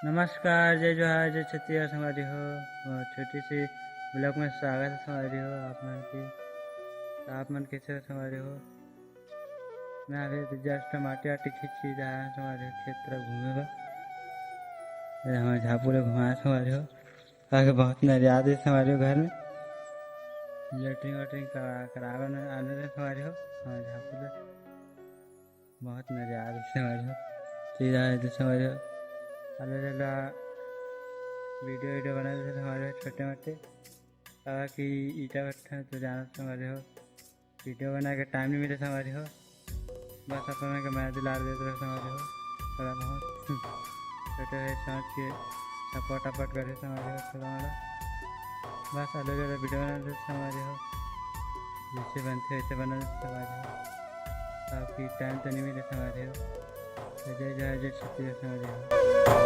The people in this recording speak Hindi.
नमस्कार, जय जोहार, जय छत्तीसगढ़ संगवारी हो। छोटी सी ब्लॉग में स्वागत है संगवारी हो आप मन की। तो आप मन कैसे हो संगवारी हो? मैं अभी जस्ट माटी वाटी खींची जा रहा संगवारी हो, खेत तरफ घूमेगा। हमारे झापू ले घुमाया संगवारी हो, ताकि बहुत नरियाद है संगवारी हो। घर में लेटरिन वेटरिन करावन आने रहे संगवारी हो। हमारे झापू ले बहुत नरियाद है संगवारी हो। सीधा है तो संगवारी हो अलग वीडियो बना देते हमारे छोटे मोटे, ताकि ईटा भट्टा तो जाना हमारे हो। वीडियो बना के टाइम नहीं मिले हमारे हो, बस अपन के मैं दिला देते रहे हमारे हो। थोड़ा बहुत छोटे है समझ के सपोर्ट अपोर्ट करे हमारे हो थोड़ा मोड़ा, बस अलग अलग वीडियो बना देते हमारे हो। जैसे बनते वैसे बना देते हमारे हो, ताकि टाइम तो नहीं मिले हमारे हो। तो जय जय जय छत्तीसगढ़ हमारे हो।